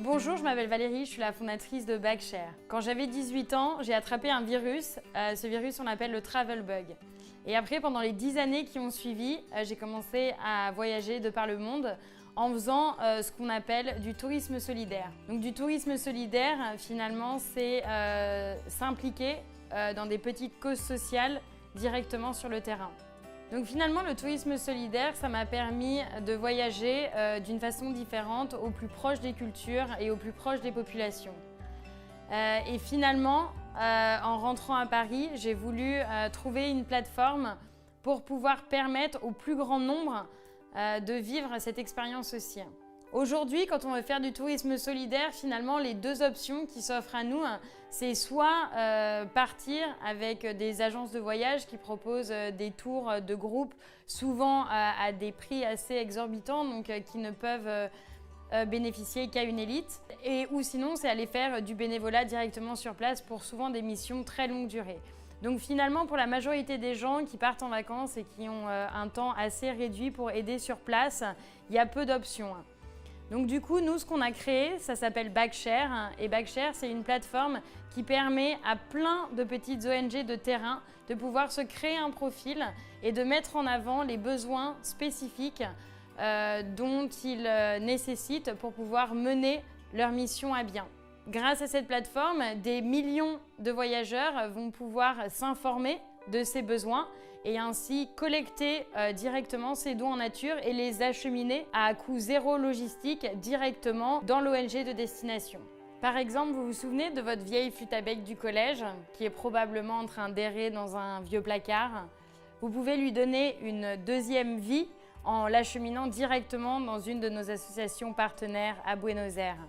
Bonjour, je m'appelle Valérie, je suis la fondatrice de Bagshare. Quand j'avais 18 ans, j'ai attrapé un virus. Ce virus, on l'appelle le travel bug. Et après, pendant les 10 années qui ont suivi, j'ai commencé à voyager de par le monde en faisant ce qu'on appelle du tourisme solidaire. Donc du tourisme solidaire, finalement, c'est s'impliquer dans des petites causes sociales directement sur le terrain. Donc finalement, le tourisme solidaire, ça m'a permis de voyager d'une façon différente, au plus proche des cultures et au plus proche des populations. Et finalement, en rentrant à Paris, j'ai voulu trouver une plateforme pour pouvoir permettre au plus grand nombre de vivre cette expérience aussi. Aujourd'hui, quand on veut faire du tourisme solidaire, finalement, les deux options qui s'offrent à nous, c'est soit partir avec des agences de voyage qui proposent des tours de groupe, souvent à des prix assez exorbitants, donc qui ne peuvent bénéficier qu'à une élite, ou sinon, c'est aller faire du bénévolat directement sur place pour souvent des missions très longue durée. Donc finalement, pour la majorité des gens qui partent en vacances et qui ont un temps assez réduit pour aider sur place, il y a peu d'options. Donc du coup, nous, ce qu'on a créé, ça s'appelle Bagshare. Et Bagshare, c'est une plateforme qui permet à plein de petites ONG de terrain de pouvoir se créer un profil et de mettre en avant les besoins spécifiques dont ils nécessitent pour pouvoir mener leur mission à bien. Grâce à cette plateforme, des millions de voyageurs vont pouvoir s'informer de ces besoins et ainsi collecter directement ces dons en nature et les acheminer à coût zéro logistique directement dans l'ONG de destination. Par exemple, vous vous souvenez de votre vieille flûte à bec du collège qui est probablement en train d'errer dans un vieux placard. Vous pouvez lui donner une deuxième vie en l'acheminant directement dans une de nos associations partenaires à Buenos Aires.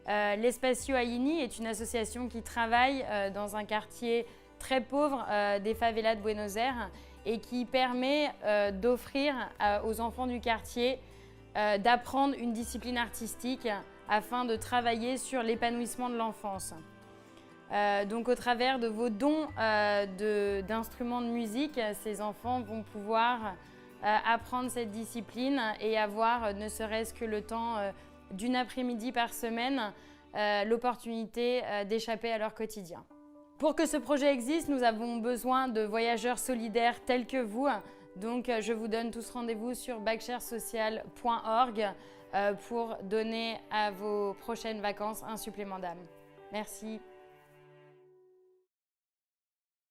L'Espacio Aini est une association qui travaille dans un quartier très pauvre des favelas de Buenos Aires et qui permet d'offrir aux enfants du quartier d'apprendre une discipline artistique afin de travailler sur l'épanouissement de l'enfance. Donc au travers de vos dons d'instruments de musique, ces enfants vont pouvoir apprendre cette discipline et avoir, ne serait-ce que le temps d'une après-midi par semaine, l'opportunité d'échapper à leur quotidien. Pour que ce projet existe, nous avons besoin de voyageurs solidaires tels que vous. Donc je vous donne tous rendez-vous sur bagsharesocial.org pour donner à vos prochaines vacances un supplément d'âme. Merci.